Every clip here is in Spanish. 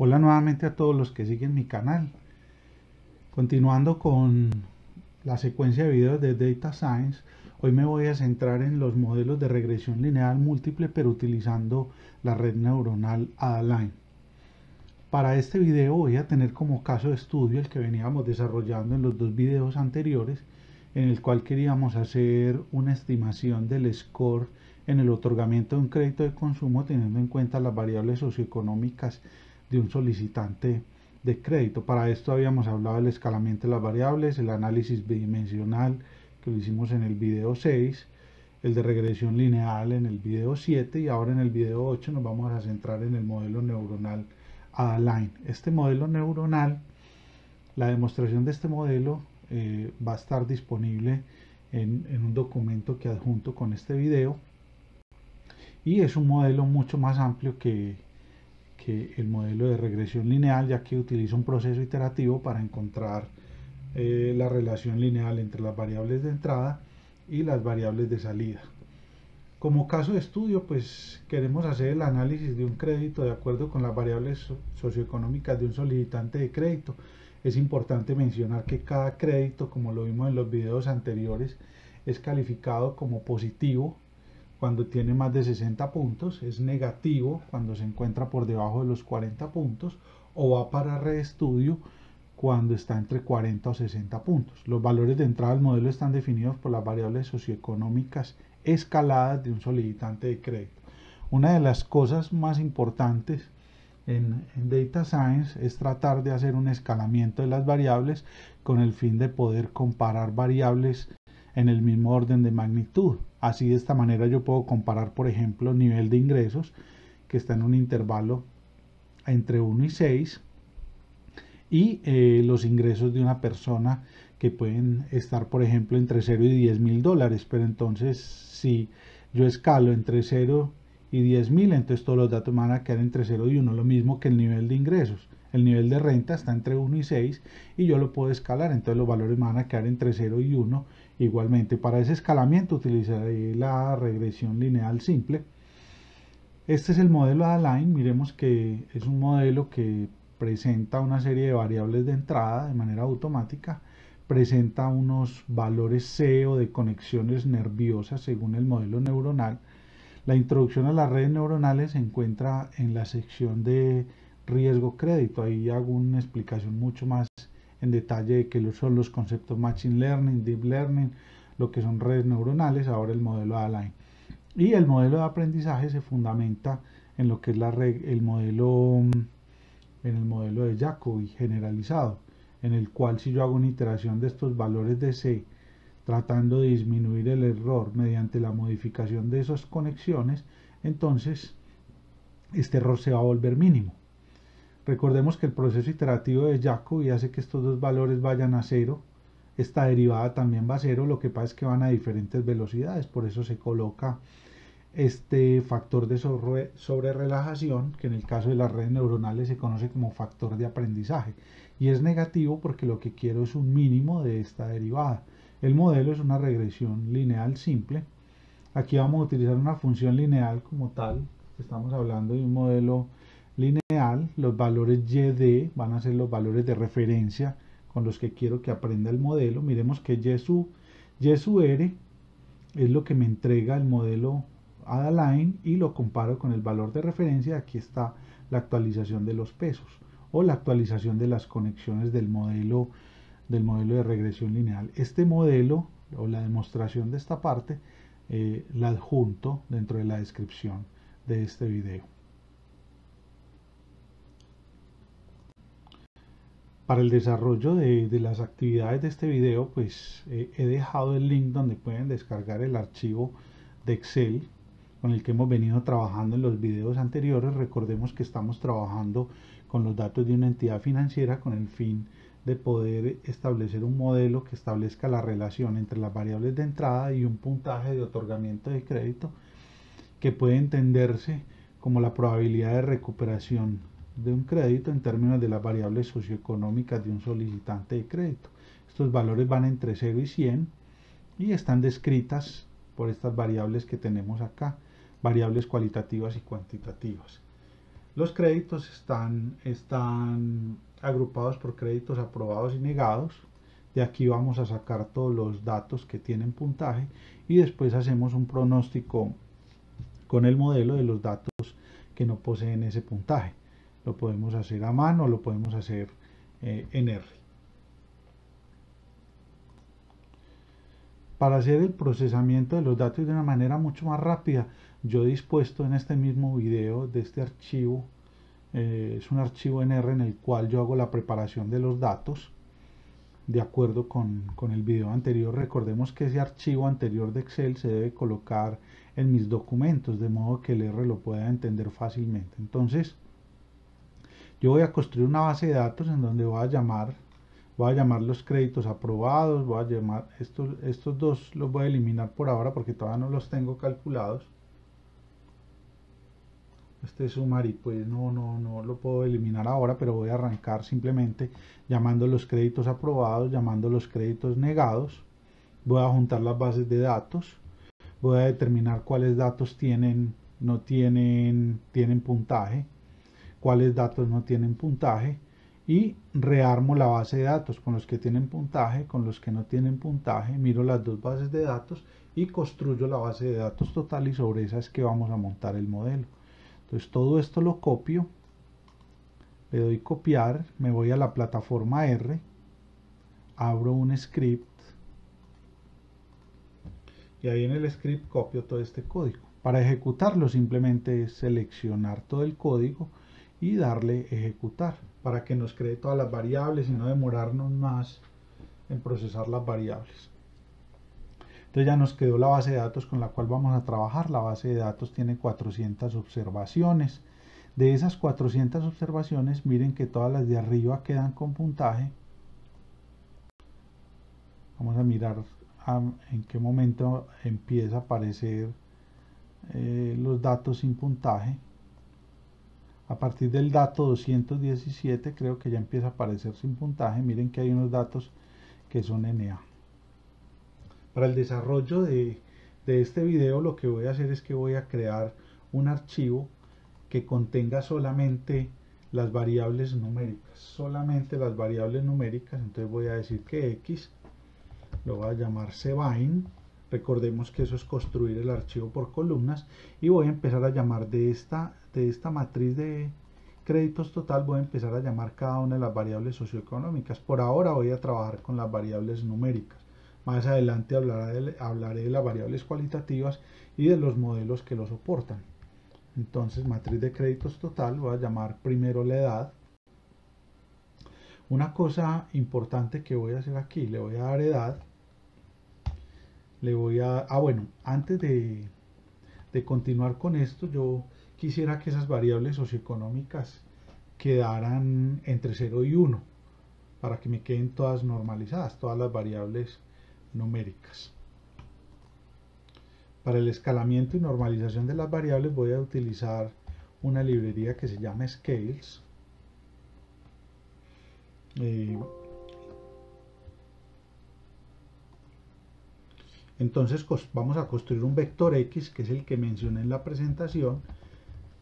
Hola nuevamente a todos los que siguen mi canal. Continuando con la secuencia de videos de Data Science, hoy me voy a centrar en los modelos de regresión lineal múltiple, pero utilizando la red neuronal Adaline. Para este video voy a tener como caso de estudio el que veníamos desarrollando en los dos videos anteriores, en el cual queríamos hacer una estimación del score en el otorgamiento de un crédito de consumo teniendo en cuenta las variables socioeconómicas de un solicitante de crédito. Para esto habíamos hablado del escalamiento de las variables, el análisis bidimensional que lo hicimos en el video 6, el de regresión lineal en el video 7 y ahora en el video 8 nos vamos a centrar en el modelo neuronal Adaline. Este modelo neuronal, la demostración de este modelo va a estar disponible en un documento que adjunto con este video, y es un modelo mucho más amplio que el modelo de regresión lineal, ya que utiliza un proceso iterativo para encontrar la relación lineal entre las variables de entrada y las variables de salida. Como caso de estudio, pues queremos hacer el análisis de un crédito de acuerdo con las variables socioeconómicas de un solicitante de crédito. Es importante mencionar que cada crédito, como lo vimos en los videos anteriores, es calificado como positivo cuando tiene más de 60 puntos, es negativo cuando se encuentra por debajo de los 40 puntos, o va para reestudio cuando está entre 40 o 60 puntos. Los valores de entrada del modelo están definidos por las variables socioeconómicas escaladas de un solicitante de crédito. Una de las cosas más importantes en Data Science es tratar de hacer un escalamiento de las variables con el fin de poder comparar variables en el mismo orden de magnitud. Así, de esta manera yo puedo comparar, por ejemplo, nivel de ingresos, que está en un intervalo entre 1 y 6, y los ingresos de una persona que pueden estar, por ejemplo, entre 0 y 10 mil dólares. Pero entonces, si yo escalo entre 0 y 10 mil, entonces todos los datos van a quedar entre 0 y 1, lo mismo que el nivel de ingresos. El nivel de renta está entre 1 y 6 y yo lo puedo escalar, entonces los valores van a quedar entre 0 y 1. Igualmente, para ese escalamiento utilizaré la regresión lineal simple. Este es el modelo Adaline. Miremos que es un modelo que presenta una serie de variables de entrada de manera automática, presenta unos valores C o de conexiones nerviosas según el modelo neuronal. La introducción a las redes neuronales se encuentra en la sección de riesgo crédito. Ahí hago una explicación mucho más en detalle de qué son los conceptos Machine Learning, Deep Learning, lo que son redes neuronales, ahora el modelo Adaline. Y el modelo de aprendizaje se fundamenta en lo que es el modelo de Jacobi generalizado, en el cual si yo hago una iteración de estos valores de C, tratando de disminuir el error mediante la modificación de esas conexiones, entonces este error se va a volver mínimo. Recordemos que el proceso iterativo de Jacobi hace que estos dos valores vayan a cero. Esta derivada también va a cero, lo que pasa es que van a diferentes velocidades, por eso se coloca este factor de sobre relajación, que en el caso de las redes neuronales se conoce como factor de aprendizaje, y es negativo porque lo que quiero es un mínimo de esta derivada. El modelo es una regresión lineal simple. Aquí vamos a utilizar una función lineal como tal. Estamos hablando de un modelo lineal. Los valores YD van a ser los valores de referencia con los que quiero que aprenda el modelo. Miremos que Y sub R es lo que me entrega el modelo Adaline y lo comparo con el valor de referencia. Aquí está la actualización de los pesos o la actualización de las conexiones del modelo de regresión lineal. Este modelo o la demostración de esta parte la adjunto dentro de la descripción de este video. Para el desarrollo de las actividades de este video, pues he dejado el link donde pueden descargar el archivo de Excel con el que hemos venido trabajando en los videos anteriores. Recordemos que estamos trabajando con los datos de una entidad financiera con el fin de poder establecer un modelo que establezca la relación entre las variables de entrada y un puntaje de otorgamiento de crédito que puede entenderse como la probabilidad de recuperación de un crédito en términos de las variables socioeconómicas de un solicitante de crédito. Estos valores van entre 0 y 100 y están descritas por estas variables que tenemos acá, variables cualitativas y cuantitativas. Los créditos están agrupados por créditos aprobados y negados. De aquí vamos a sacar todos los datos que tienen puntaje y después hacemos un pronóstico con el modelo de los datos que no poseen ese puntaje. Lo podemos hacer a mano, lo podemos hacer en R. Para hacer el procesamiento de los datos de una manera mucho más rápida, yo he dispuesto en este mismo video de este archivo, es un archivo en R en el cual yo hago la preparación de los datos de acuerdo con el video anterior. Recordemos que ese archivo anterior de Excel se debe colocar en mis documentos, de modo que el R lo pueda entender fácilmente. Entonces, yo voy a construir una base de datos en donde voy a llamar los créditos aprobados, voy a llamar estos dos, los voy a eliminar por ahora porque todavía no los tengo calculados. Este summary pues no lo puedo eliminar ahora, pero voy a arrancar simplemente llamando los créditos aprobados, llamando los créditos negados. Voy a juntar las bases de datos, voy a determinar cuáles datos tienen puntaje, cuáles datos no tienen puntaje, y rearmo la base de datos con los que tienen puntaje, con los que no tienen puntaje, miro las dos bases de datos y construyo la base de datos total, y sobre esa es que vamos a montar el modelo. Entonces todo esto lo copio, le doy copiar, me voy a la plataforma R, abro un script y ahí en el script copio todo este código. Para ejecutarlo simplemente es seleccionar todo el código y darle ejecutar para que nos cree todas las variables y no demorarnos más en procesar las variables. Entonces ya nos quedó la base de datos con la cual vamos a trabajar. La base de datos tiene 400 observaciones. De esas 400 observaciones, miren que todas las de arriba quedan con puntaje. Vamos a mirar en qué momento empieza a aparecer los datos sin puntaje. A partir del dato 217 creo que ya empieza a aparecer sin puntaje. Miren que hay unos datos que son NA. Para el desarrollo de este video lo que voy a hacer es que voy a crear un archivo que contenga solamente las variables numéricas. Solamente las variables numéricas. Entonces voy a decir que X lo voy a llamar cbind. Recordemos que eso es construir el archivo por columnas, y voy a empezar a llamar de esta matriz de créditos total, voy a empezar a llamar cada una de las variables socioeconómicas. Por ahora voy a trabajar con las variables numéricas. Más adelante hablaré de las variables cualitativas y de los modelos que lo soportan. Entonces, matriz de créditos total, voy a llamar primero la edad. Una cosa importante que voy a hacer aquí, le voy a dar edad. Le voy a... bueno, antes de continuar con esto, yo quisiera que esas variables socioeconómicas quedaran entre 0 y 1, para que me queden todas normalizadas, todas las variables numéricas. Para el escalamiento y normalización de las variables voy a utilizar una librería que se llama Scales. Entonces vamos a construir un vector X, que es el que mencioné en la presentación,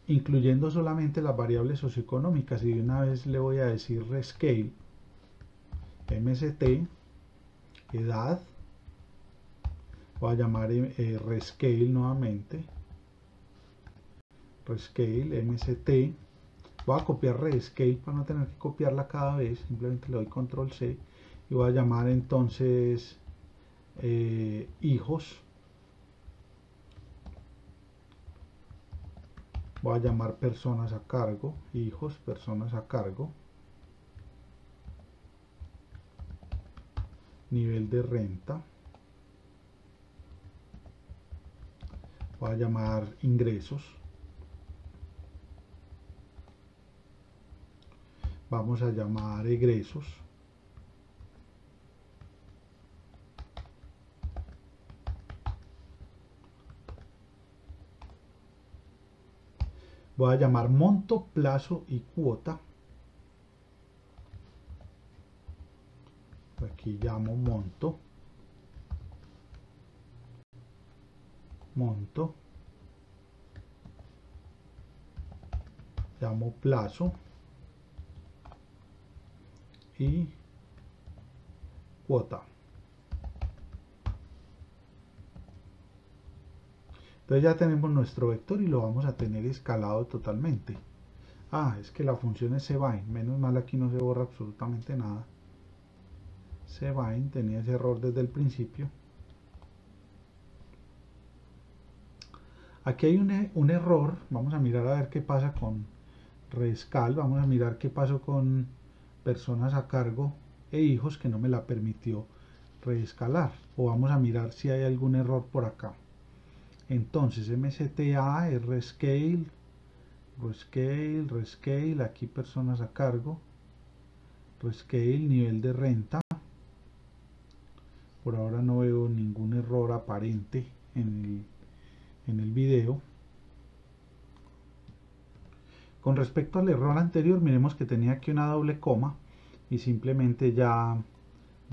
incluyendo solamente las variables socioeconómicas, y de una vez le voy a decir rescale mst edad. Voy a llamar rescale nuevamente, rescale mst. Voy a copiar rescale para no tener que copiarla cada vez, simplemente le doy control C y voy a llamar entonces hijos. Voy a llamar personas a cargo, hijos, personas a cargo, nivel de renta. Voy a llamar ingresos. Vamos a llamar egresos. Voy a llamar monto, plazo y cuota. Aquí llamo monto, llamo plazo y cuota. Entonces ya tenemos nuestro vector y lo vamos a tener escalado totalmente. Es que la función es cbind, menos mal aquí no se borra absolutamente nada. Cbind tenía ese error desde el principio. Aquí hay un error, vamos a mirar a ver qué pasa con rescal, vamos a mirar qué pasó con personas a cargo e hijos que no me la permitió reescalar, o vamos a mirar si hay algún error por acá. Entonces mcta es rescale, aquí personas a cargo, rescale, nivel de renta. Por ahora no veo ningún error aparente en el video. Con respecto al error anterior, miremos que tenía aquí una doble coma y simplemente ya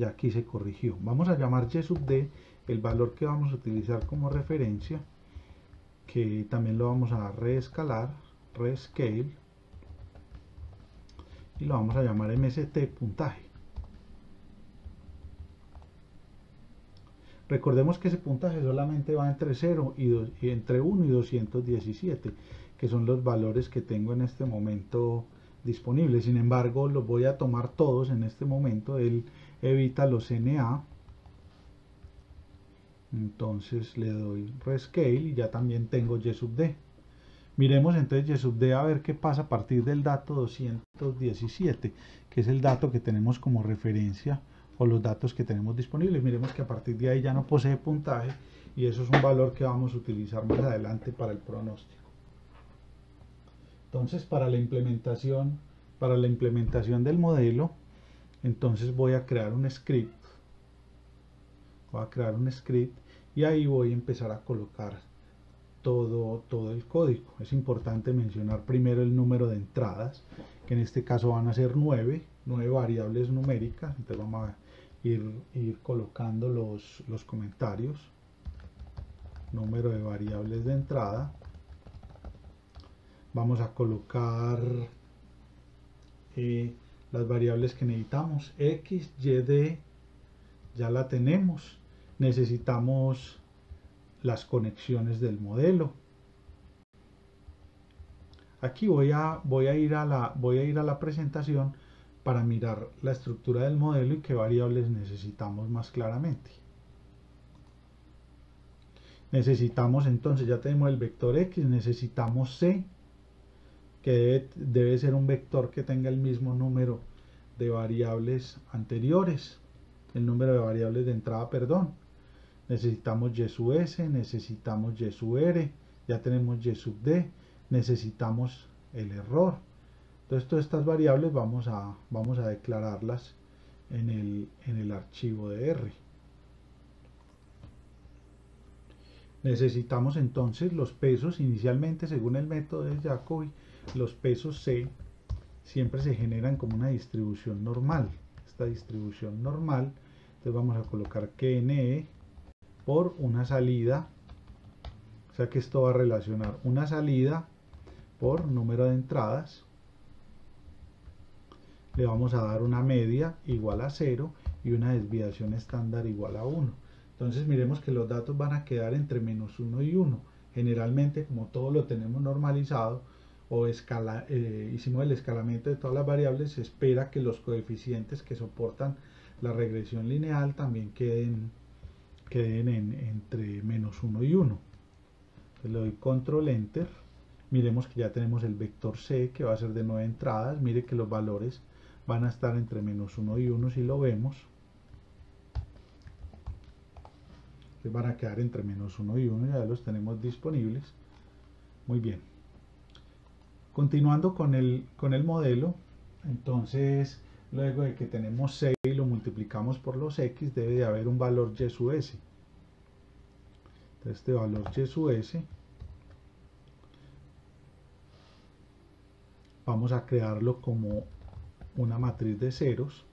aquí se corrigió. Vamos a llamar y sub d el valor que vamos a utilizar como referencia, que también lo vamos a reescalar, rescale, y lo vamos a llamar mct puntaje. Recordemos que ese puntaje solamente va entre 0 y entre 1 y 217, que son los valores que tengo en este momento disponibles. Sin embargo, los voy a tomar todos en este momento. Él evita los NA. Entonces le doy rescale y ya también tengo y sub d. Miremos entonces y sub d a ver qué pasa a partir del dato 217, que es el dato que tenemos como referencia o los datos que tenemos disponibles. Miremos que a partir de ahí ya no posee puntaje y eso es un valor que vamos a utilizar más adelante para el pronóstico. Entonces para la implementación del modelo, entonces voy a crear un script. Y ahí voy a empezar a colocar todo el código. Es importante mencionar primero el número de entradas, que en este caso van a ser 9 variables numéricas. Entonces vamos a ir colocando los comentarios. Número de variables de entrada. Vamos a colocar las variables que necesitamos. X, Y, D, ya la tenemos. Necesitamos las conexiones del modelo. Aquí voy a ir a la presentación para mirar la estructura del modelo y qué variables necesitamos más claramente. Necesitamos entonces, ya tenemos el vector X, necesitamos C, que debe ser un vector que tenga el mismo número de variables anteriores, el número de variables de entrada, perdón. Necesitamos y sub s, necesitamos y sub r, ya tenemos y sub d, necesitamos el error. Entonces todas estas variables vamos a declararlas en el archivo de R. Necesitamos entonces los pesos. Inicialmente, según el método de Jacobi, los pesos C siempre se generan como una distribución normal. Esta distribución normal, entonces vamos a colocar que NE por una salida, o sea que esto va a relacionar una salida por número de entradas. Le vamos a dar una media igual a 0 y una desviación estándar igual a 1. Entonces miremos que los datos van a quedar entre menos 1 y 1. Generalmente, como todo lo tenemos normalizado o hicimos el escalamiento de todas las variables, se espera que los coeficientes que soportan la regresión lineal también queden entre menos 1 y 1. Entonces le doy control enter. Miremos que ya tenemos el vector C, que va a ser de 9 entradas. Mire que los valores van a estar entre menos 1 y 1 si lo vemos. Entonces van a quedar entre menos 1 y 1, ya los tenemos disponibles. Muy bien. Continuando con el modelo, entonces luego de que tenemos C y lo multiplicamos por los X, debe de haber un valor Y sub S. Entonces este valor Y sub S vamos a crearlo como una matriz de ceros.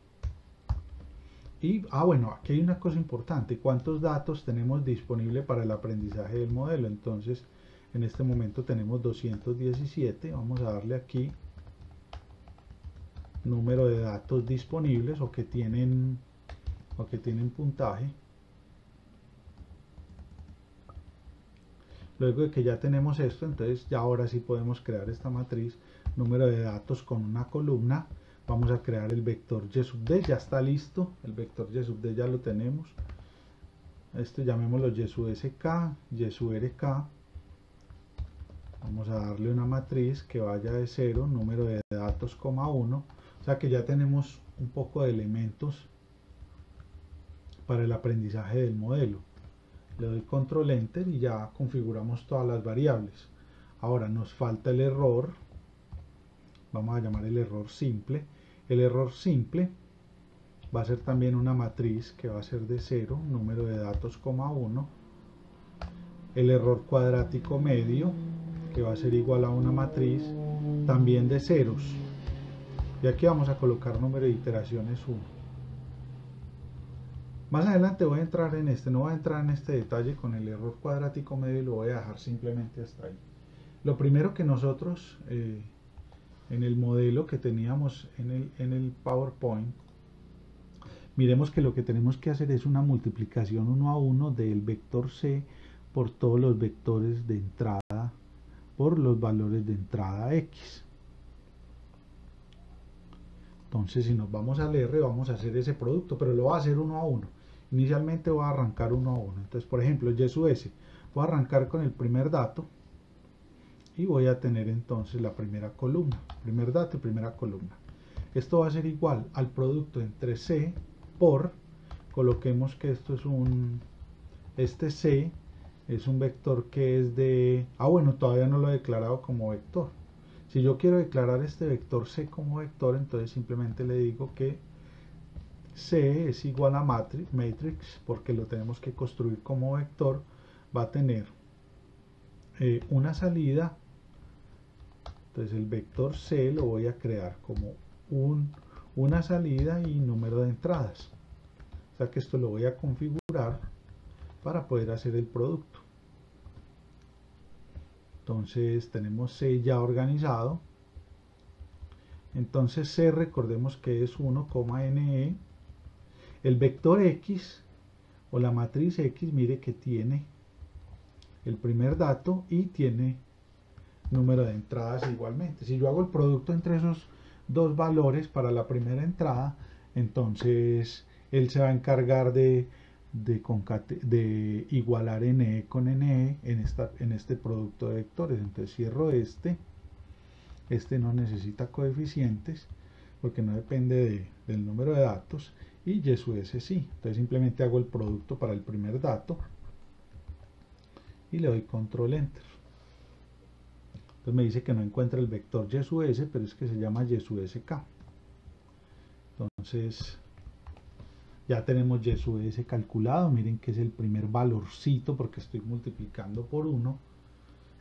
Y, bueno, aquí hay una cosa importante: ¿cuántos datos tenemos disponible para el aprendizaje del modelo? Entonces En este momento tenemos 217. Vamos a darle aquí número de datos disponibles o que tienen puntaje. Luego de que ya tenemos esto, entonces ya ahora sí podemos crear esta matriz número de datos con una columna. Vamos a crear el vector y sub d, ya está listo, el vector y sub d ya lo tenemos. Esto llamémoslo y sub sk, y sub rk. Vamos a darle una matriz que vaya de 0, número de datos, 1. O sea que ya tenemos un poco de elementos para el aprendizaje del modelo. Le doy control enter y ya configuramos todas las variables. Ahora nos falta el error. Vamos a llamar el error simple. El error simple va a ser también una matriz que va a ser de 0, número de datos, 1. El error cuadrático medio, que va a ser igual a una matriz también de ceros. Y aquí vamos a colocar número de iteraciones 1. Más adelante voy a entrar en no voy a entrar en este detalle con el error cuadrático medio y lo voy a dejar simplemente hasta ahí. Lo primero que nosotros en el modelo que teníamos en el PowerPoint, miremos que lo que tenemos que hacer es una multiplicación 1 a 1 del vector C por todos los vectores de entrada, por los valores de entrada X. Entonces, si nos vamos al R, vamos a hacer ese producto, pero lo voy a hacer 1 a 1. Inicialmente voy a arrancar 1 a 1. Entonces, por ejemplo, y sub s, voy a arrancar con el primer dato y voy a tener entonces la primera columna, primer dato y primera columna. Esto va a ser igual al producto entre C por, coloquemos que esto es este C es un vector que es de, bueno, todavía no lo he declarado como vector. Si yo quiero declarar este vector C como vector, entonces simplemente le digo que C es igual a matrix, porque lo tenemos que construir como vector, va a tener una salida. Entonces el vector C lo voy a crear como una salida y número de entradas. O sea que esto lo voy a configurar para poder hacer el producto. Entonces tenemos C ya organizado. Entonces C, recordemos que es 1, NE. El vector X o la matriz X, mire que tiene el primer dato y tiene número de entradas igualmente. Si yo hago el producto entre esos dos valores para la primera entrada, entonces él se va a encargar de igualar NE con NE en este producto de vectores. Entonces cierro este no necesita coeficientes porque no depende del número de datos, y y sub s sí. Entonces simplemente hago el producto para el primer dato y le doy control enter. Entonces me dice que no encuentra el vector y sub s, pero es que se llama y sub sk. Entonces ya tenemos y sub s calculado. Miren que es el primer valorcito porque estoy multiplicando por 1.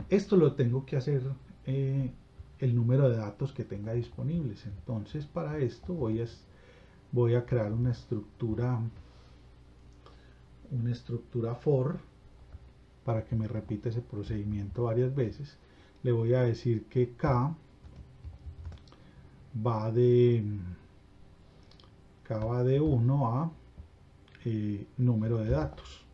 Esto lo tengo que hacer el número de datos que tenga disponibles. Entonces para esto voy a crear una estructura for para que me repita ese procedimiento varias veces. Le voy a decir que K va de 1 a número de datos.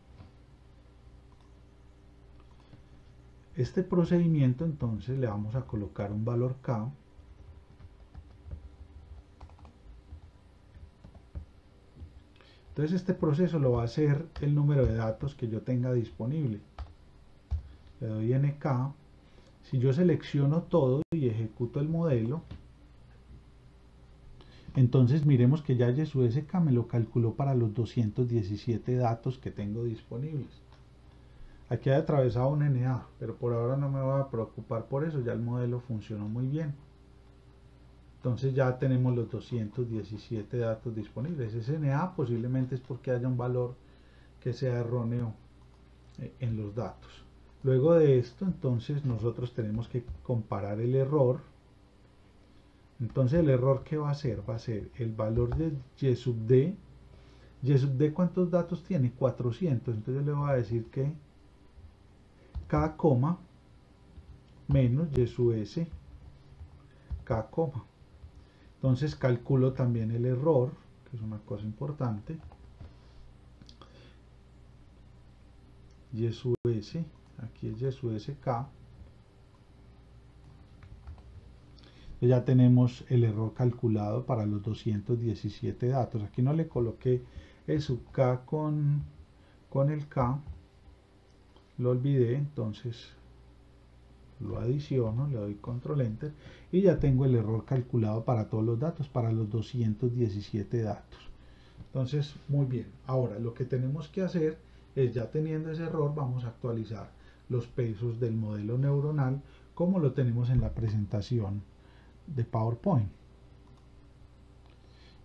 Este procedimiento entonces le vamos a colocar un valor K. Entonces este proceso lo va a hacer el número de datos que yo tenga disponible. Le doy NK. Si yo selecciono todo y ejecuto el modelo, entonces miremos que ya y sub sk me lo calculó para los 217 datos que tengo disponibles. Aquí hay atravesado un NA, pero por ahora no me voy a preocupar por eso, ya el modelo funcionó muy bien. Entonces ya tenemos los 217 datos disponibles. Ese NA posiblemente es porque haya un valor que sea erróneo en los datos. Luego de esto, entonces nosotros tenemos que comparar el error. Entonces el error que va a ser el valor de y sub d. Y sub d, ¿cuántos datos tiene? 400. Entonces le voy a decir que cada coma menos y sub s k, coma. Entonces calculo también el error, que es una cosa importante, y sub s, aquí es y sub s k. Ya tenemos el error calculado para los 217 datos. Aquí no le coloqué el sub k con el k, lo olvidé, entonces lo adiciono, le doy control enter y ya tengo el error calculado para todos los datos, para los 217 datos. Entonces, muy bien. Ahora lo que tenemos que hacer es, ya teniendo ese error, vamos a actualizar los pesos del modelo neuronal como lo tenemos en la presentación de PowerPoint.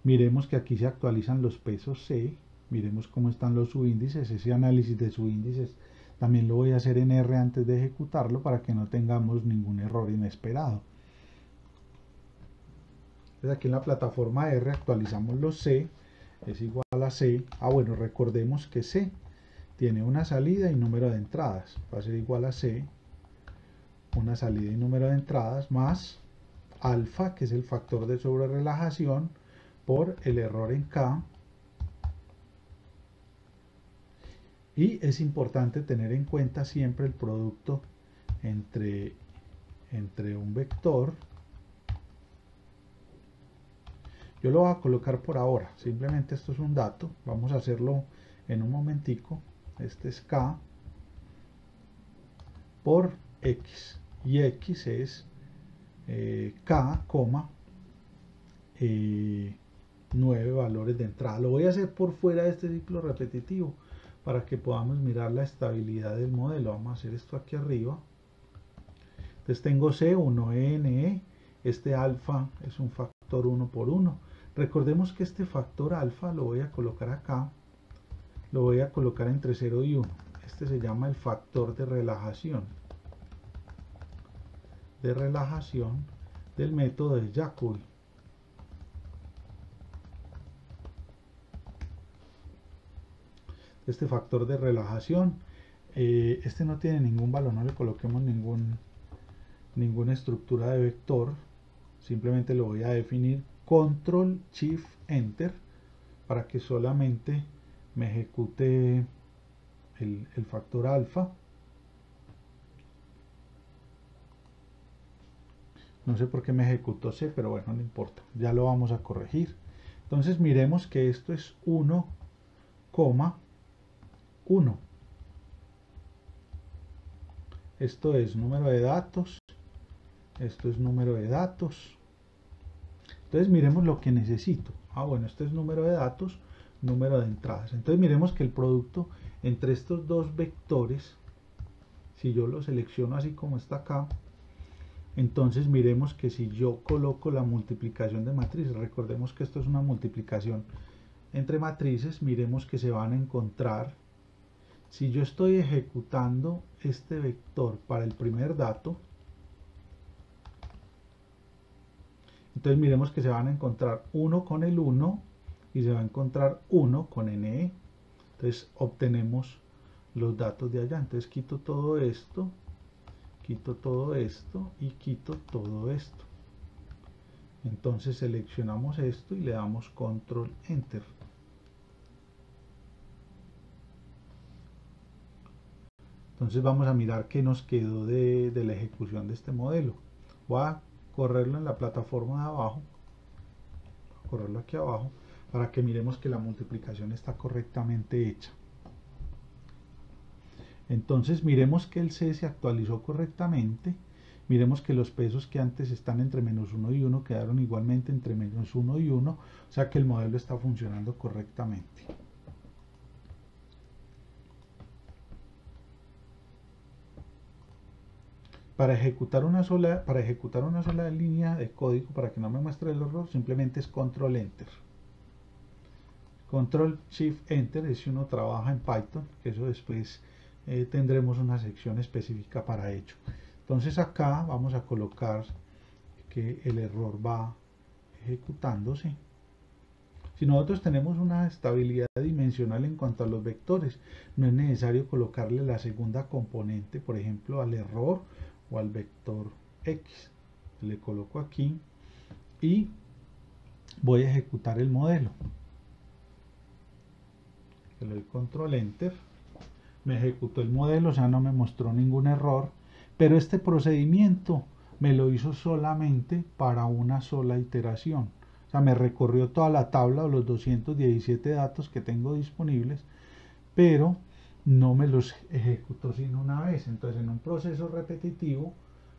Miremos que aquí se actualizan los pesos C, miremos cómo están los subíndices. Ese análisis de subíndices también lo voy a hacer en R antes de ejecutarlo para que no tengamos ningún error inesperado. Entonces aquí en la plataforma R actualizamos los C, es igual a C. Bueno, recordemos que C tiene una salida y número de entradas, va a ser igual a C, una salida y número de entradas, más alfa, que es el factor de sobrerelajación, por el error en K. Y es importante tener en cuenta siempre el producto entre un vector. Yo lo voy a colocar por ahora, simplemente esto es un dato, vamos a hacerlo en un momentico. Este es K por X, y X es K, 9 valores de entrada. Lo voy a hacer por fuera de este ciclo repetitivo para que podamos mirar la estabilidad del modelo. Vamos a hacer esto aquí arriba. Entonces tengo C, 1E, NE. Este alfa es un factor 1 por 1. Recordemos que este factor alfa lo voy a colocar acá. Lo voy a colocar entre 0 y 1. Este se llama el factor de relajación. Del método de Jacobi. Este factor de relajación, este no tiene ningún valor, no le coloquemos ninguna estructura de vector, simplemente lo voy a definir control shift enter para que solamente me ejecute el factor alfa. No sé por qué me ejecutó C, pero bueno, no importa, ya lo vamos a corregir. Entonces miremos que esto es 1, 1. Esto es número de datos, esto es número de datos. Entonces miremos lo que necesito. Bueno, este es número de datos, número de entradas. Entonces miremos que el producto entre estos dos vectores, si yo lo selecciono así como está acá, entonces miremos que si yo coloco la multiplicación de matrices, recordemos que esto es una multiplicación entre matrices, miremos que se van a encontrar. Si yo estoy ejecutando este vector para el primer dato, entonces miremos que se van a encontrar 1 con el 1 y se va a encontrar 1 con NE. Entonces obtenemos los datos de allá. Entonces quito todo esto y quito todo esto. Entonces seleccionamos esto y le damos control enter. Entonces vamos a mirar qué nos quedó de la ejecución de este modelo. Voy a correrlo en la plataforma de abajo, correrlo aquí abajo, para que miremos que la multiplicación está correctamente hecha. Entonces miremos que el C se actualizó correctamente. Miremos que los pesos que antes están entre menos 1 y 1 quedaron igualmente entre menos 1 y 1, o sea que el modelo está funcionando correctamente. Para ejecutar una sola línea de código, para que no me muestre el error, simplemente es control enter. Control shift enter es si uno trabaja en Python, que eso después tendremos una sección específica para ello. Entonces acá vamos a colocar que el error va ejecutándose. Si nosotros tenemos una estabilidad dimensional en cuanto a los vectores, no es necesario colocarle la segunda componente, por ejemplo, al error o al vector X. Le coloco aquí y voy a ejecutar el modelo. Le doy control enter, me ejecutó el modelo, o sea, no me mostró ningún error, pero este procedimiento me lo hizo solamente para una sola iteración. O sea, me recorrió toda la tabla o los 217 datos que tengo disponibles, pero no me los ejecutó sino una vez. Entonces, en un proceso repetitivo,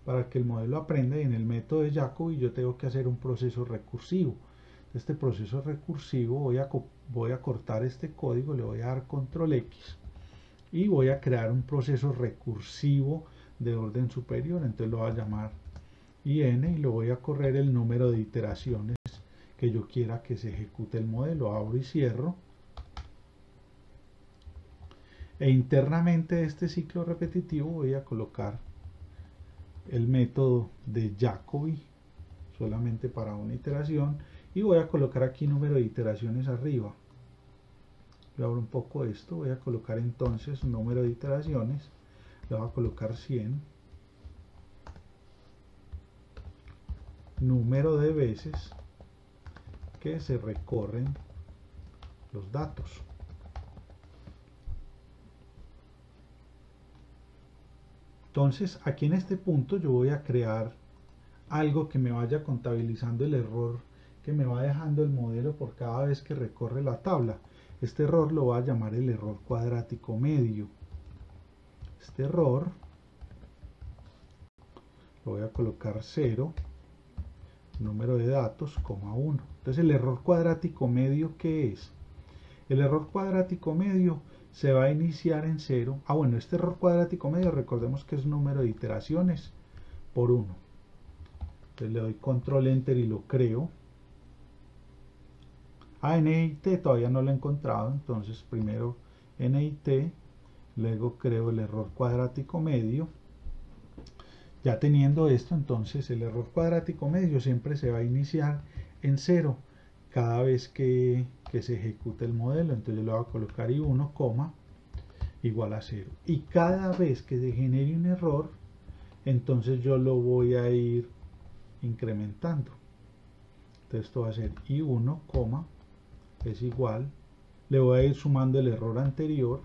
para que el modelo aprenda, y en el método de Jacobi yo tengo que hacer un proceso recursivo. Este proceso recursivo voy a cortar este código, le voy a dar control X y voy a crear un proceso recursivo de orden superior. Entonces lo voy a llamar IN y lo voy a correr el número de iteraciones que yo quiera que se ejecute el modelo. Abro y cierro. E internamente de este ciclo repetitivo voy a colocar el método de Jacobi solamente para una iteración y voy a colocar aquí número de iteraciones arriba. Yo abro un poco esto, voy a colocar entonces número de iteraciones, le voy a colocar 100, número de veces que se recorren los datos. Entonces aquí en este punto yo voy a crear algo que me vaya contabilizando el error que me va dejando el modelo por cada vez que recorre la tabla. Este error lo voy a llamar el error cuadrático medio. Este error lo voy a colocar 0, número de datos, 1. Entonces el error cuadrático medio, ¿qué es? El error cuadrático medio se va a iniciar en 0. Bueno, este error cuadrático medio recordemos que es número de iteraciones por 1. Entonces le doy control enter y lo creo. NIT todavía no lo he encontrado, entonces primero NIT, luego creo el error cuadrático medio. Ya teniendo esto, entonces el error cuadrático medio siempre se va a iniciar en 0 cada vez que se ejecute el modelo. Entonces yo le voy a colocar I1, igual a 0. Y cada vez que se genere un error, entonces yo lo voy a ir incrementando. Entonces esto va a ser I1, es igual, le voy a ir sumando el error anterior,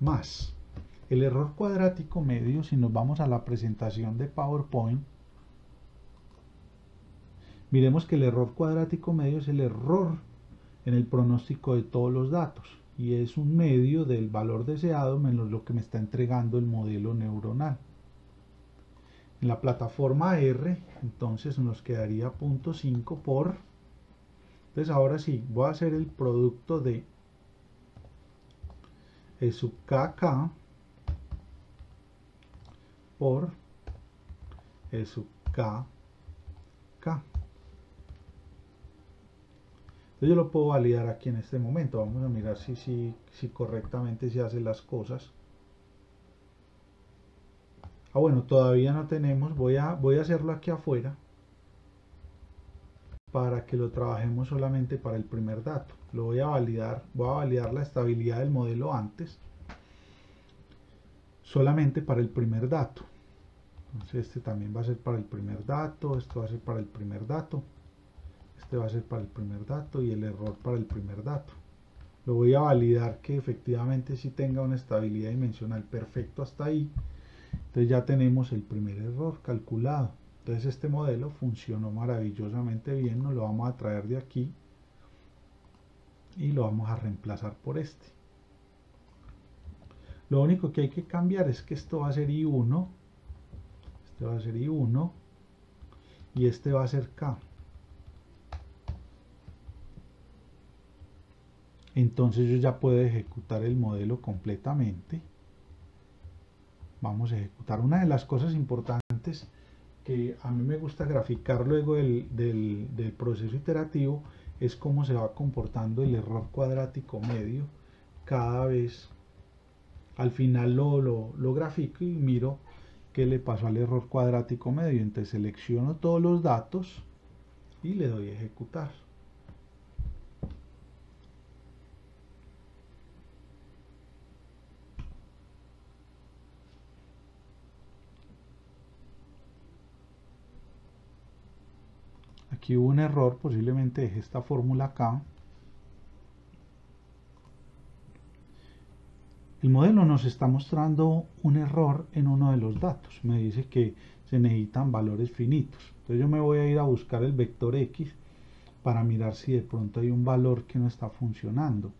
más el error cuadrático medio. Si nos vamos a la presentación de PowerPoint, miremos que el error cuadrático medio es el error en el pronóstico de todos los datos y es un medio del valor deseado menos lo que me está entregando el modelo neuronal. En la plataforma R, entonces nos quedaría 0.5 por... Entonces ahora sí, voy a hacer el producto de E sub KK por E sub KK. Entonces yo lo puedo validar aquí en este momento. Vamos a mirar si correctamente se hacen las cosas. Bueno, todavía no tenemos. Voy a hacerlo aquí afuera para que lo trabajemos solamente para el primer dato. Lo voy a validar la estabilidad del modelo antes, solamente para el primer dato. Entonces este también va a ser para el primer dato, esto va a ser para el primer dato, este va a ser para el primer dato y el error para el primer dato. Lo voy a validar que efectivamente sí tenga una estabilidad dimensional. Perfecto hasta ahí. Entonces ya tenemos el primer error calculado. Entonces este modelo funcionó maravillosamente bien. Nos lo vamos a traer de aquí y lo vamos a reemplazar por este. Lo único que hay que cambiar es que esto va a ser I1, este va a ser I1 y este va a ser K. Entonces yo ya puedo ejecutar el modelo completamente. Vamos a ejecutar. Una de las cosas importantes que a mí me gusta graficar luego del proceso iterativo es cómo se va comportando el error cuadrático medio cada vez. Al final lo grafico y miro qué le pasó al error cuadrático medio. Entonces selecciono todos los datos y le doy a ejecutar. Aquí hubo un error, posiblemente dejé esta fórmula acá. El modelo nos está mostrando un error en uno de los datos. Me dice que se necesitan valores finitos. Entonces yo me voy a ir a buscar el vector X para mirar si de pronto hay un valor que no está funcionando.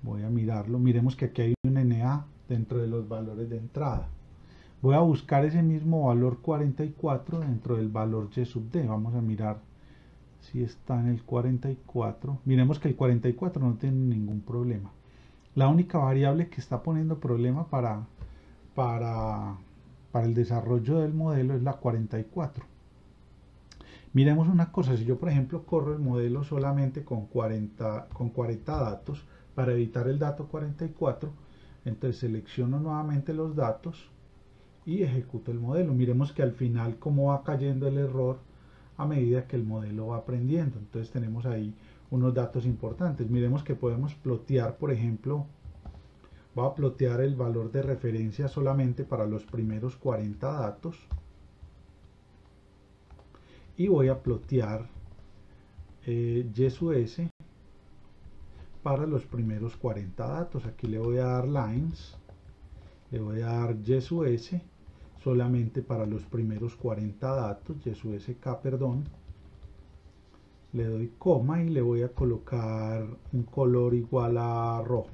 Voy a mirarlo. Miremos que aquí hay un NA dentro de los valores de entrada. Voy a buscar ese mismo valor 44 dentro del valor Y sub D. Vamos a mirar si está en el 44. Miremos que el 44 no tiene ningún problema. La única variable que está poniendo problema para el desarrollo del modelo es la 44. Miremos una cosa, si yo por ejemplo corro el modelo solamente con 40 datos para evitar el dato 44, entonces selecciono nuevamente los datos y ejecuto el modelo. Miremos que al final cómo va cayendo el error a medida que el modelo va aprendiendo. Entonces tenemos ahí unos datos importantes. Miremos que podemos plotear, por ejemplo, voy a plotear el valor de referencia solamente para los primeros 40 datos y voy a plotear Y sub S para los primeros 40 datos. Aquí le voy a dar lines, le voy a dar Y sub S solamente para los primeros 40 datos, Y sub SK, perdón. Le doy coma y le voy a colocar un color igual a rojo.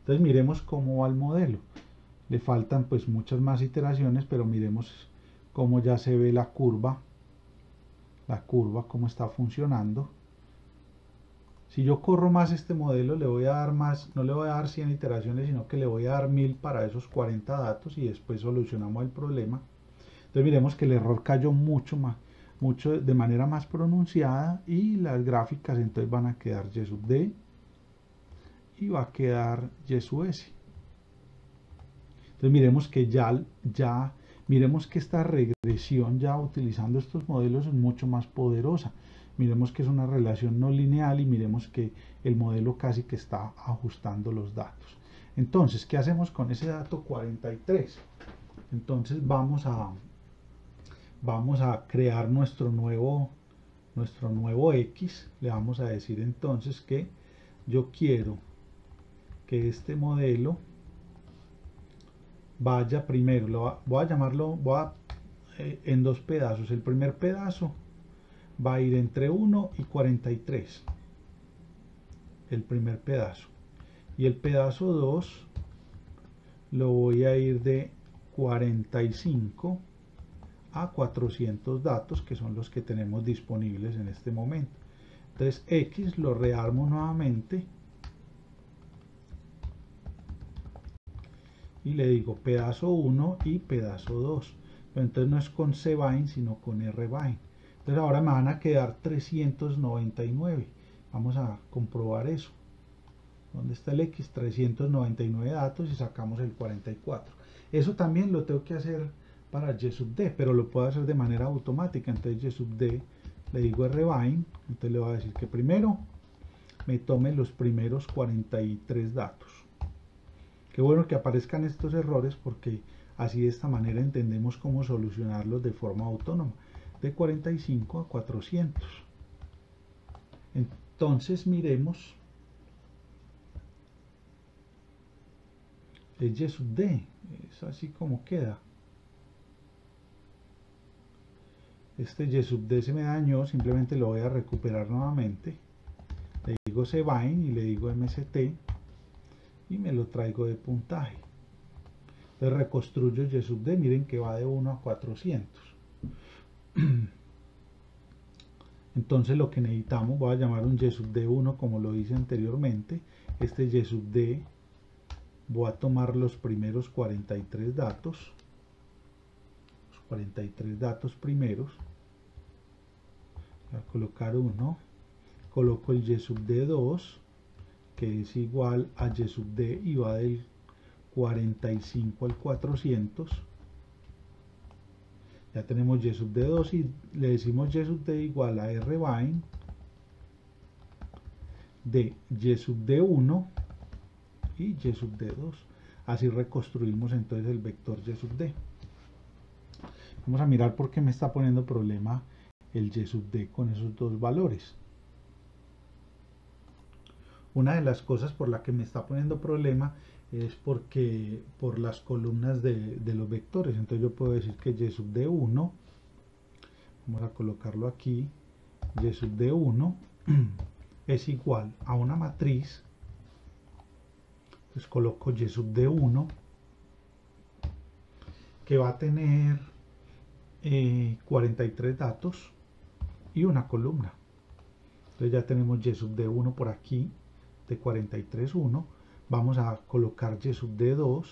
Entonces miremos cómo va el modelo. Le faltan pues muchas más iteraciones, pero miremos cómo ya se ve la curva cómo está funcionando. Si yo corro más este modelo, le voy a dar más, no le voy a dar 100 iteraciones, sino que le voy a dar 1000 para esos 40 datos y después solucionamos el problema. Entonces miremos que el error cayó mucho de manera más pronunciada y las gráficas entonces van a quedar Y sub D y va a quedar Y sub S. Entonces miremos que miremos que esta regresión ya utilizando estos modelos es mucho más poderosa. Miremos que es una relación no lineal y miremos que el modelo casi que está ajustando los datos. Entonces, ¿qué hacemos con ese dato 43? Entonces vamos a crear nuestro nuevo X. Le vamos a decir entonces que yo quiero que este modelo vaya primero, voy a llamarlo en dos pedazos. El primer pedazo va a ir entre 1 y 43, el primer pedazo, y el pedazo 2 lo voy a ir de 45 a 400 datos, que son los que tenemos disponibles en este momento. Entonces X lo rearmo nuevamente y le digo pedazo 1 y pedazo 2, pero entonces no es con cbind sino con rbind. Entonces ahora me van a quedar 399. Vamos a comprobar eso. ¿Dónde está el X? 399 datos y sacamos el 44. Eso también lo tengo que hacer para Y sub D, pero lo puedo hacer de manera automática. Entonces Y sub D le digo rbind, entonces le voy a decir que primero me tome los primeros 43 datos. Qué bueno que aparezcan estos errores porque así de esta manera entendemos cómo solucionarlos de forma autónoma, de 45 a 400. Entonces miremos el Y sub D, es así como queda. Este Y sub D se me dañó, simplemente lo voy a recuperar nuevamente. Le digo cbind y le digo mst y me lo traigo de puntaje. Entonces reconstruyo Y sub D, miren que va de 1 a 400. Entonces lo que necesitamos, voy a llamar un Y sub D1 como lo hice anteriormente. Este Y sub D, voy a tomar los primeros 43 datos. Los 43 datos primeros. Voy a colocar 1. Coloco el Y sub D2, que es igual a Y sub D y va del 45 al 400. Ya tenemos Y sub D2 y le decimos Y sub D igual a rbind de Y sub D1 y Y sub D2. Así reconstruimos entonces el vector Y sub D. Vamos a mirar por qué me está poniendo problema el Y sub D con esos dos valores. Una de las cosas por la que me está poniendo problema es porque por las columnas de los vectores. Entonces yo puedo decir que Y sub D1, vamos a colocarlo aquí, Y sub D1 es igual a una matriz. Entonces coloco Y sub D1 que va a tener 43 datos y una columna. Entonces ya tenemos Y sub D1 por aquí de 43,1. Vamos a colocar Y sub D2.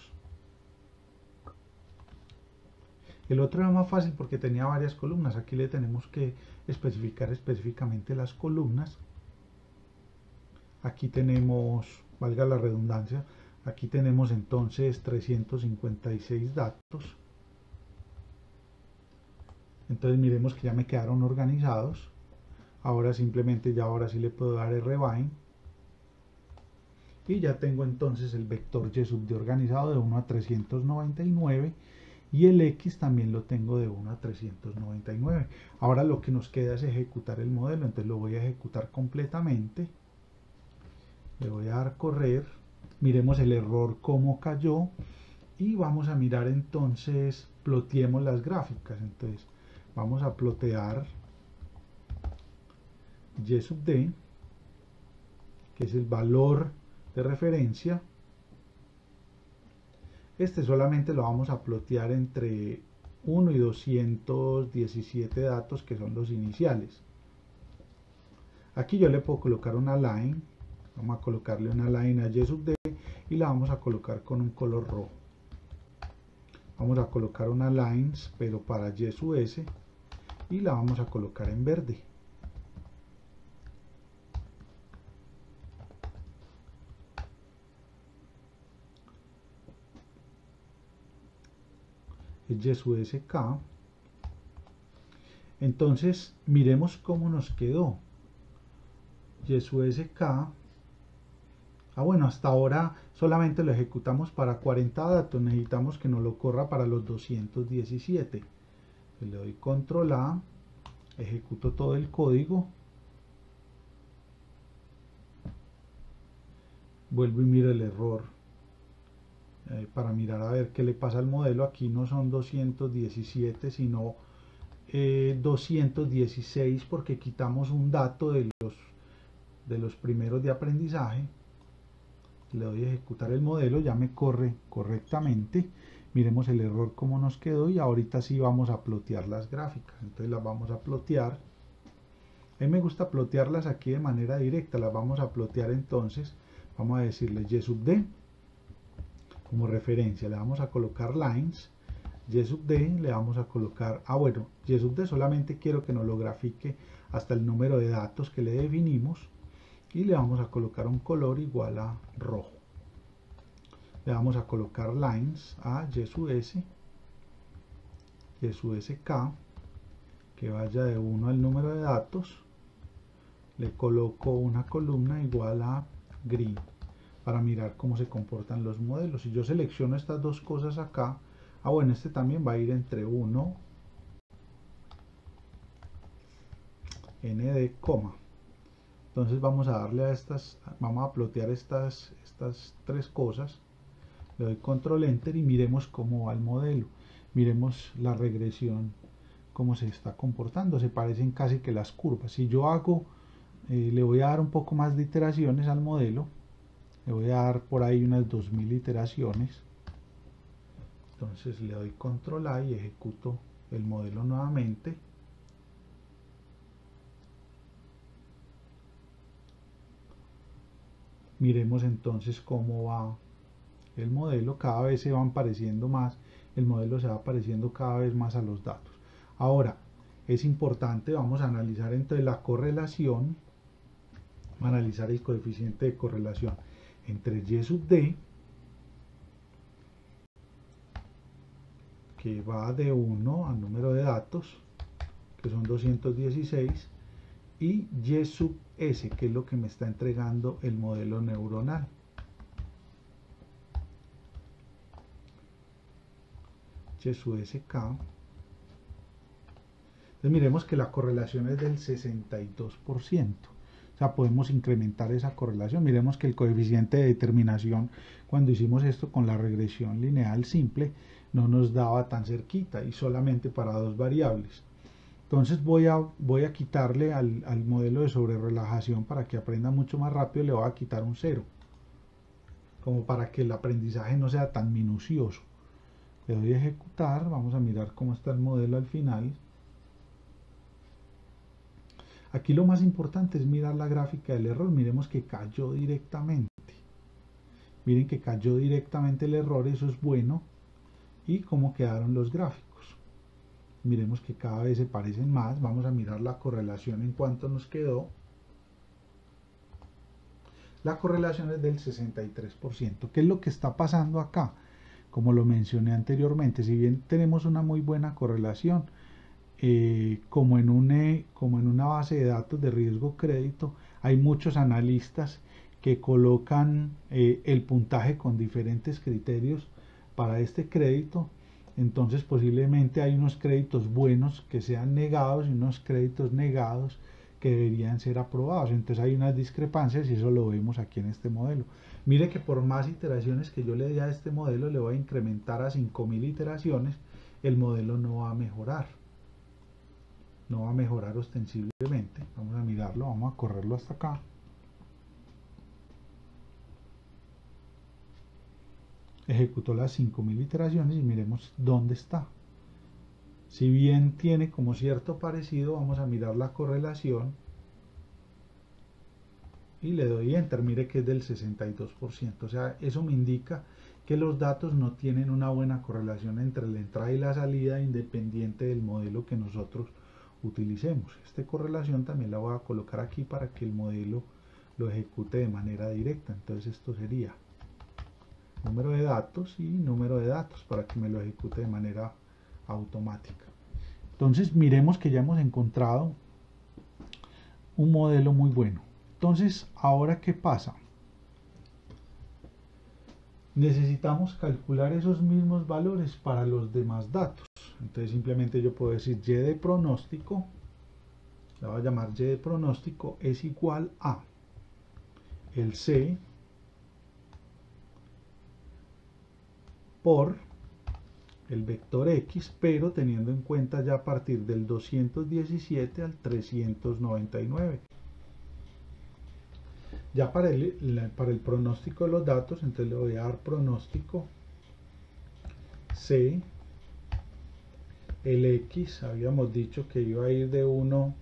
El otro era más fácil porque tenía varias columnas. Aquí le tenemos que especificar específicamente las columnas. Aquí tenemos, valga la redundancia, aquí tenemos entonces 356 datos. Entonces miremos que ya me quedaron organizados. Ahora simplemente ahora sí le puedo dar RBIND. Y ya tengo entonces el vector Y sub D organizado de 1 a 399 y el X también lo tengo de 1 a 399. Ahora lo que nos queda es ejecutar el modelo, entonces lo voy a ejecutar completamente. Le voy a dar correr, miremos el error cómo cayó y vamos a mirar entonces, ploteemos las gráficas. Entonces vamos a plotear Y sub D, que es el valor de referencia. Este solamente lo vamos a plotear entre 1 y 217 datos, que son los iniciales. Aquí yo le puedo colocar una line, vamos a colocarle una line a Y sub D y la vamos a colocar con un color rojo. Vamos a colocar una lines pero para Y sub S y la vamos a colocar en verde. Y sub SK. Entonces miremos cómo nos quedó. Y sub SK. Bueno, hasta ahora solamente lo ejecutamos para 40 datos. Necesitamos que nos lo corra para los 217. Le doy control A, ejecuto todo el código, vuelvo y miro el error para mirar a ver qué le pasa al modelo. Aquí no son 217 sino 216 porque quitamos un dato de los primeros de aprendizaje. Le doy a ejecutar el modelo, ya me corre correctamente. Miremos el error cómo nos quedó y ahorita sí vamos a plotear las gráficas. Entonces las vamos a plotear. A mí me gusta plotearlas aquí de manera directa. Las vamos a plotear entonces. Vamos a decirle Y sub D como referencia. Le vamos a colocar lines. Y sub D le vamos a colocar, bueno, Y sub D solamente quiero que nos lo grafique hasta el número de datos que le definimos. Y le vamos a colocar un color igual a rojo. Le vamos a colocar lines a Y sub S, Y sub SK, que vaya de 1 al número de datos. Le coloco una columna igual a green para mirar cómo se comportan los modelos. Si yo selecciono estas dos cosas acá, bueno, este también va a ir entre 1, nd, coma. Entonces vamos a darle a estas, vamos a plotear estas tres cosas. Le doy control enter y miremos cómo va el modelo. Miremos la regresión, cómo se está comportando. Se parecen casi que las curvas. Si yo hago, le voy a dar un poco más de iteraciones al modelo. Le voy a dar por ahí unas 2000 iteraciones. Entonces le doy control A y ejecuto el modelo nuevamente. Miremos entonces cómo va el modelo. Cada vez se van pareciendo más, el modelo se va pareciendo cada vez más a los datos. Ahora es importante, vamos a analizar entonces la correlación, analizar el coeficiente de correlación entre Y sub D, que va de 1 al número de datos, que son 216, y Y sub S, que es lo que me está entregando el modelo neuronal. Y sub SK Entonces miremos que la correlación es del 62%. O sea, podemos incrementar esa correlación. Miremos que el coeficiente de determinación, cuando hicimos esto con la regresión lineal simple, no nos daba tan cerquita y solamente para dos variables. Entonces voy a quitarle al modelo de sobrerelajación para que aprenda mucho más rápido, le voy a quitar un 0, como para que el aprendizaje no sea tan minucioso. Le doy a ejecutar, vamos a mirar cómo está el modelo al final. Aquí lo más importante es mirar la gráfica del error. Miremos que cayó directamente. Miren que cayó directamente el error, eso es bueno. Y cómo quedaron los gráficos. Miremos que cada vez se parecen más. Vamos a mirar la correlación en cuánto nos quedó. La correlación es del 63%. ¿Qué es lo que está pasando acá? Como lo mencioné anteriormente, si bien tenemos una muy buena correlación, como en una base de datos de riesgo crédito, hay muchos analistas que colocan el puntaje con diferentes criterios para este crédito. Entonces posiblemente hay unos créditos buenos que sean negados y unos créditos negados que deberían ser aprobados. Entonces hay unas discrepancias y eso lo vemos aquí en este modelo. Mire que por más iteraciones que yo le dé a este modelo, le voy a incrementar a 5000 iteraciones, el modelo no va a mejorar. No va a mejorar ostensiblemente. Vamos a mirarlo, vamos a correrlo hasta acá. Ejecutó las 5000 iteraciones y miremos dónde está. Si bien tiene como cierto parecido, vamos a mirar la correlación y le doy enter. Mire que es del 62%. O sea, eso me indica que los datos no tienen una buena correlación entre la entrada y la salida, independiente del modelo que nosotros utilicemos. Esta correlación también la voy a colocar aquí para que el modelo lo ejecute de manera directa. Entonces esto sería número de datos y número de datos para que me lo ejecute de manera automática. Entonces miremos que ya hemos encontrado un modelo muy bueno. Entonces, ¿ahora qué pasa? Necesitamos calcular esos mismos valores para los demás datos. Entonces simplemente yo puedo decir y de pronóstico, la voy a llamar y de pronóstico, es igual a el C por el vector X, pero teniendo en cuenta ya a partir del 217 al 399. Ya para el pronóstico de los datos, entonces le voy a dar pronóstico C. El X, habíamos dicho que iba a ir de 1,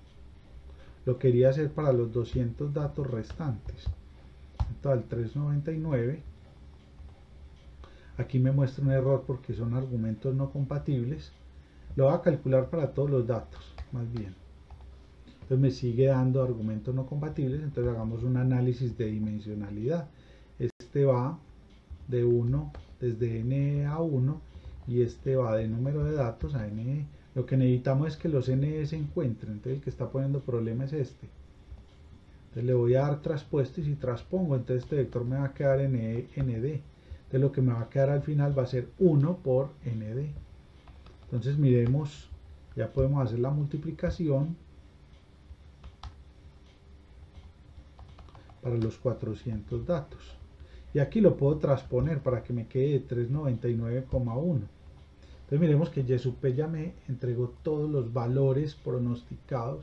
lo quería hacer para los 200 datos restantes. Entonces al 399, aquí me muestra un error porque son argumentos no compatibles. Lo voy a calcular para todos los datos, más bien. Entonces me sigue dando argumentos no compatibles, entonces hagamos un análisis de dimensionalidad. Este va de 1 desde n a 1 y este va de número de datos a n. Lo que necesitamos es que los n se encuentren, entonces el que está poniendo problema es este. Entonces le voy a dar traspuesto y si traspongo, entonces este vector me va a quedar en nd. Entonces lo que me va a quedar al final va a ser 1 por nd. Entonces miremos, ya podemos hacer la multiplicación para los 400 datos. Y aquí lo puedo transponer para que me quede de 399,1. Entonces miremos que Y sub P ya me entregó todos los valores pronosticados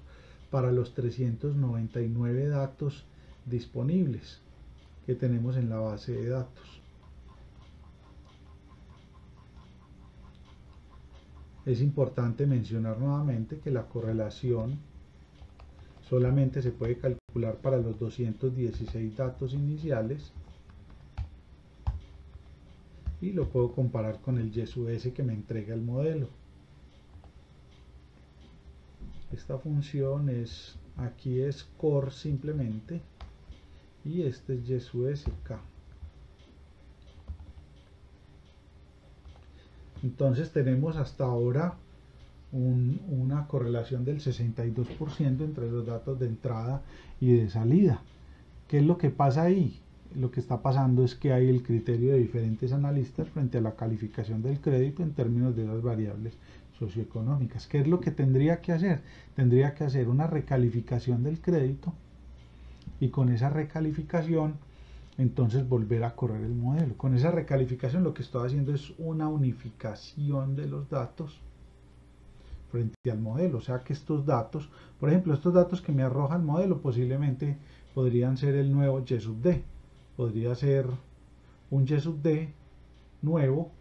para los 399 datos disponibles que tenemos en la base de datos. Es importante mencionar nuevamente que la correlación solamente se puede calcular para los 216 datos iniciales y lo puedo comparar con el Y sub S que me entrega el modelo. Esta función es, aquí es core simplemente y este es Y sub S K. Entonces tenemos hasta ahora una correlación del 62% entre los datos de entrada y de salida. ¿Qué es lo que pasa ahí? Lo que está pasando es que hay el criterio de diferentes analistas frente a la calificación del crédito en términos de las variables socioeconómicas. ¿Qué es lo que tendría que hacer? Tendría que hacer una recalificación del crédito y con esa recalificación entonces volver a correr el modelo. Con esa recalificación lo que estoy haciendo es una unificación de los datos frente al modelo, o sea que estos datos, por ejemplo, estos datos que me arroja el modelo posiblemente podrían ser el nuevo Y sub D, podría ser un Y sub D nuevo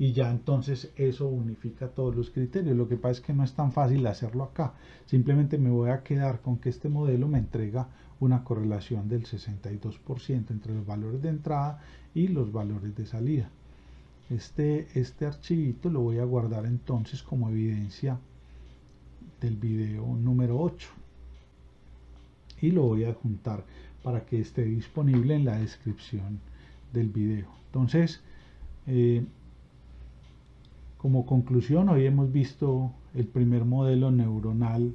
y ya entonces eso unifica todos los criterios. Lo que pasa es que no es tan fácil hacerlo acá, simplemente me voy a quedar con que este modelo me entrega una correlación del 62% entre los valores de entrada y los valores de salida. Este archivito lo voy a guardar entonces como evidencia del video número 8 y lo voy a adjuntar para que esté disponible en la descripción del video. Entonces, como conclusión, hoy hemos visto el primer modelo neuronal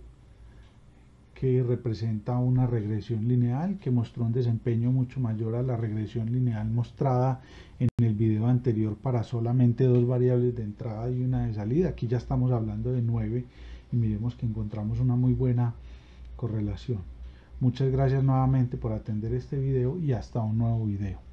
que representa una regresión lineal que mostró un desempeño mucho mayor a la regresión lineal mostrada en el video anterior para solamente 2 variables de entrada y una de salida. Aquí ya estamos hablando de 9 y miremos que encontramos una muy buena correlación. Muchas gracias nuevamente por atender este video y hasta un nuevo video.